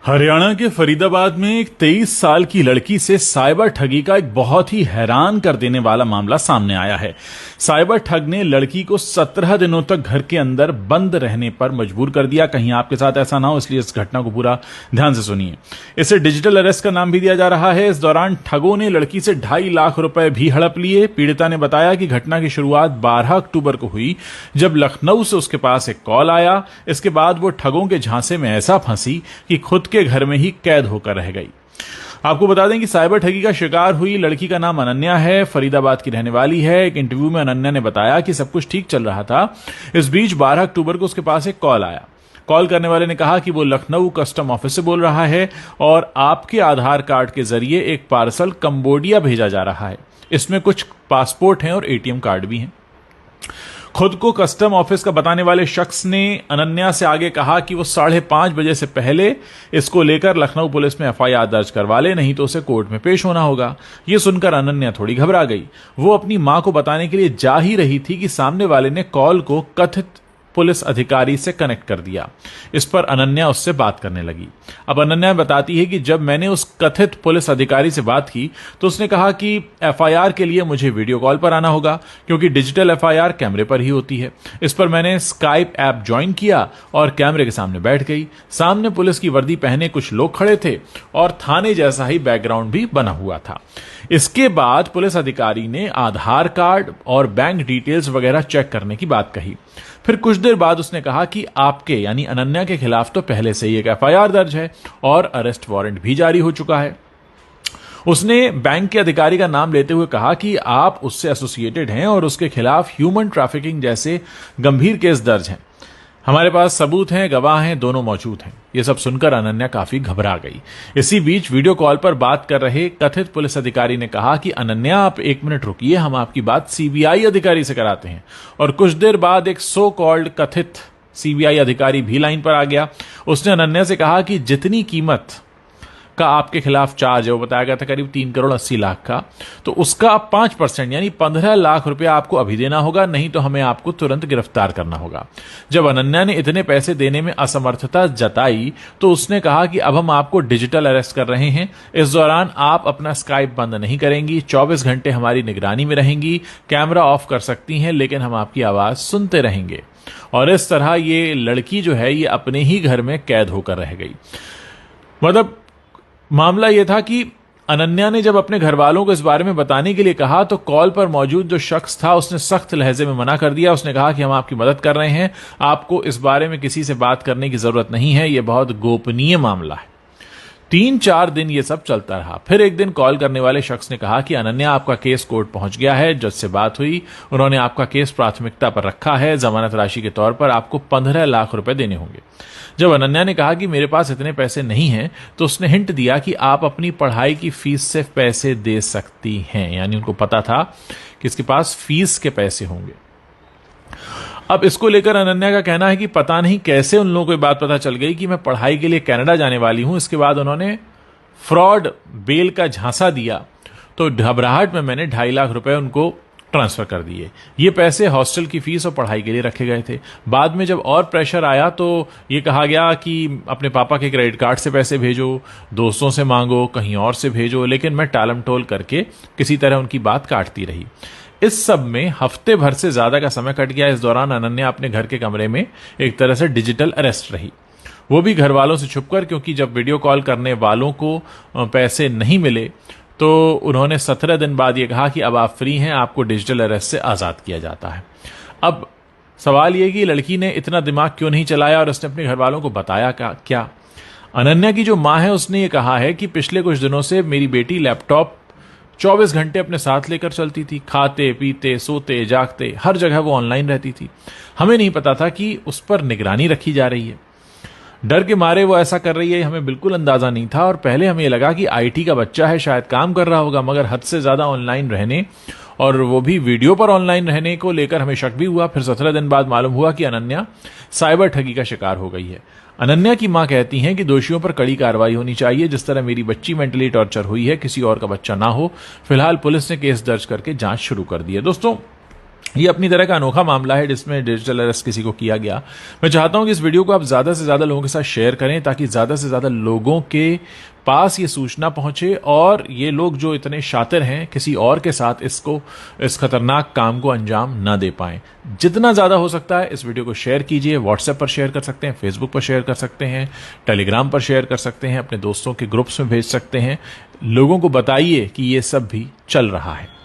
हरियाणा के फरीदाबाद में एक 23 साल की लड़की से साइबर ठगी का एक बहुत ही हैरान कर देने वाला मामला सामने आया है। साइबर ठग ने लड़की को 17 दिनों तक घर के अंदर बंद रहने पर मजबूर कर दिया। कहीं आपके साथ ऐसा ना हो, इसलिए इस घटना को पूरा ध्यान से सुनिए। इसे डिजिटल अरेस्ट का नाम भी दिया जा रहा है। इस दौरान ठगों ने लड़की से 2.5 लाख रुपए भी हड़प लिए। पीड़िता ने बताया कि घटना की शुरुआत 12 अक्टूबर को हुई, जब लखनऊ से उसके पास एक कॉल आया। इसके बाद वो ठगों के झांसे में ऐसा फंसी कि खुद के घर में ही कैद होकर रह गई। आपको बता दें कि साइबर ठगी का शिकार हुई लड़की का नाम अनन्या है, फरीदाबाद की रहने वाली है। एक इंटरव्यू में अनन्या ने बताया कि सब कुछ ठीक चल रहा था। इस बीच 12 अक्टूबर को उसके पास एक कॉल आया। कॉल करने वाले ने कहा कि वो लखनऊ कस्टम ऑफिस से बोल रहा है और आपके आधार कार्ड के जरिए एक पार्सल कंबोडिया भेजा जा रहा है। इसमें कुछ पासपोर्ट हैं और एटीएम कार्ड भी हैं। खुद को कस्टम ऑफिस का बताने वाले शख्स ने अनन्या से आगे कहा कि वो 5:30 बजे से पहले इसको लेकर लखनऊ पुलिस में एफआईआर दर्ज करवा ले, नहीं तो उसे कोर्ट में पेश होना होगा। ये सुनकर अनन्या थोड़ी घबरा गई। वो अपनी मां को बताने के लिए जा ही रही थी कि सामने वाले ने कॉल को कथित पुलिस अधिकारी से कनेक्ट कर दिया। इस पर अनन्या उससे बात करने लगी। अब अनन्या बताती है कि जब मैंने उस कथित पुलिस अधिकारी से बात की तो उसने कहा कि एफआईआर के लिए मुझे वीडियो कॉल पर आना होगा, क्योंकि डिजिटल एफआईआर कैमरे पर ही होती है। इस पर मैंने स्काइप ऐप ज्वाइन किया और कैमरे के सामने बैठ गई। सामने पुलिस की वर्दी पहने कुछ लोग खड़े थे और थाने जैसा ही बैकग्राउंड भी बना हुआ था। इसके बाद पुलिस अधिकारी ने आधार कार्ड और बैंक डिटेल्स वगैरह चेक करने की बात कही। फिर कुछ देर बाद उसने कहा कि आपके यानी अनन्या के खिलाफ तो पहले से ही एक एफआईआर दर्ज है और अरेस्ट वारंट भी जारी हो चुका है। उसने बैंक के अधिकारी का नाम लेते हुए कहा कि आप उससे एसोसिएटेड हैं और उसके खिलाफ ह्यूमन ट्रैफिकिंग जैसे गंभीर केस दर्ज हैं। हमारे पास सबूत हैं, गवाह हैं, दोनों मौजूद हैं। यह सब सुनकर अनन्या काफी घबरा गई। इसी बीच वीडियो कॉल पर बात कर रहे कथित पुलिस अधिकारी ने कहा कि अनन्या, आप 1 मिनट रुकिए, हम आपकी बात सीबीआई अधिकारी से कराते हैं। और कुछ देर बाद एक सो कॉल्ड कथित सीबीआई अधिकारी भी लाइन पर आ गया। उसने अनन्या से कहा कि जितनी कीमत का आपके खिलाफ चार्ज है, वो बताया गया था करीब 3 करोड़ 80 लाख का, तो उसका 5% यानी 15 लाख रुपया आपको अभी देना होगा, नहीं तो हमें आपको तुरंत गिरफ्तार करना होगा। जब अनन्या ने इतने पैसे देने में असमर्थता जताई तो उसने कहा कि अब हम आपको डिजिटल अरेस्ट कर रहे हैं। इस दौरान आप अपना स्काइप बंद नहीं करेंगी, 24 घंटे हमारी निगरानी में रहेंगी, कैमरा ऑफ कर सकती हैं, लेकिन हम आपकी आवाज सुनते रहेंगे। और इस तरह ये लड़की जो है ये अपने ही घर में कैद होकर रह गई। मतलब मामला यह था कि अनन्या ने जब अपने घर वालों को इस बारे में बताने के लिए कहा तो कॉल पर मौजूद जो शख्स था उसने सख्त लहजे में मना कर दिया। उसने कहा कि हम आपकी मदद कर रहे हैं, आपको इस बारे में किसी से बात करने की जरूरत नहीं है, यह बहुत गोपनीय मामला है। 3-4 दिन ये सब चलता रहा। फिर एक दिन कॉल करने वाले शख्स ने कहा कि अनन्या, आपका केस कोर्ट पहुंच गया है, जज से बात हुई, उन्होंने आपका केस प्राथमिकता पर रखा है, जमानत राशि के तौर पर आपको 15 लाख रुपए देने होंगे। जब अनन्या ने कहा कि मेरे पास इतने पैसे नहीं हैं, तो उसने हिंट दिया कि आप अपनी पढ़ाई की फीस से पैसे दे सकती हैं। यानी उनको पता था कि इसके पास फीस के पैसे होंगे। अब इसको लेकर अनन्या का कहना है कि पता नहीं कैसे उन लोगों को ये बात पता चल गई कि मैं पढ़ाई के लिए कनाडा जाने वाली हूं। इसके बाद उन्होंने फ्रॉड बेल का झांसा दिया, तो घबराहट में मैंने 2.5 लाख रुपए उनको ट्रांसफर कर दिए। ये पैसे हॉस्टल की फीस और पढ़ाई के लिए रखे गए थे। बाद में जब और प्रेशर आया तो ये कहा गया कि अपने पापा के क्रेडिट कार्ड से पैसे भेजो, दोस्तों से मांगो, कहीं और से भेजो, लेकिन मैं टालम टोल करके किसी तरह उनकी बात काटती रही। इस सब में हफ्ते भर से ज्यादा का समय कट गया। इस दौरान अनन्या अपने घर के कमरे में एक तरह से डिजिटल अरेस्ट रही, वो भी घर वालों से छुपकर, क्योंकि जब वीडियो कॉल करने वालों को पैसे नहीं मिले तो उन्होंने 17 दिन बाद ये कहा कि अब आप फ्री हैं, आपको डिजिटल अरेस्ट से आजाद किया जाता है। अब सवाल ये कि लड़की ने इतना दिमाग क्यों नहीं चलाया और उसने अपने घर वालों को बताया क्या? अनन्या की जो मां है उसने ये कहा है कि पिछले कुछ दिनों से मेरी बेटी लैपटॉप 24 घंटे अपने साथ लेकर चलती थी, खाते पीते सोते जागते हर जगह वो ऑनलाइन रहती थी। हमें नहीं पता था कि उस पर निगरानी रखी जा रही है। डर के मारे वो ऐसा कर रही है, हमें बिल्कुल अंदाजा नहीं था। और पहले हमें लगा कि आईटी का बच्चा है, शायद काम कर रहा होगा, मगर हद से ज्यादा ऑनलाइन रहने और वो भी वीडियो पर ऑनलाइन रहने को लेकर हमें शक भी हुआ। फिर 17 दिन बाद मालूम हुआ कि अनन्या साइबर ठगी का शिकार हो गई है। अनन्या की मां कहती हैं कि दोषियों पर कड़ी कार्रवाई होनी चाहिए। जिस तरह मेरी बच्ची मेंटली टॉर्चर हुई है, किसी और का बच्चा ना हो। फिलहाल पुलिस ने केस दर्ज करके जांच शुरू कर दी है। दोस्तों, ये अपनी तरह का अनोखा मामला है जिसमें डिजिटल अरेस्ट किसी को किया गया। मैं चाहता हूं कि इस वीडियो को आप ज्यादा से ज्यादा लोगों के साथ शेयर करें ताकि ज्यादा से ज्यादा लोगों के पास ये सूचना पहुंचे और ये लोग जो इतने शातिर हैं किसी और के साथ इस खतरनाक काम को अंजाम ना दे पाएं। जितना ज्यादा हो सकता है इस वीडियो को शेयर कीजिए। व्हाट्सएप पर शेयर कर सकते हैं, फेसबुक पर शेयर कर सकते हैं, टेलीग्राम पर शेयर कर सकते हैं, अपने दोस्तों के ग्रुप्स में भेज सकते हैं। लोगों को बताइए कि ये सब भी चल रहा है।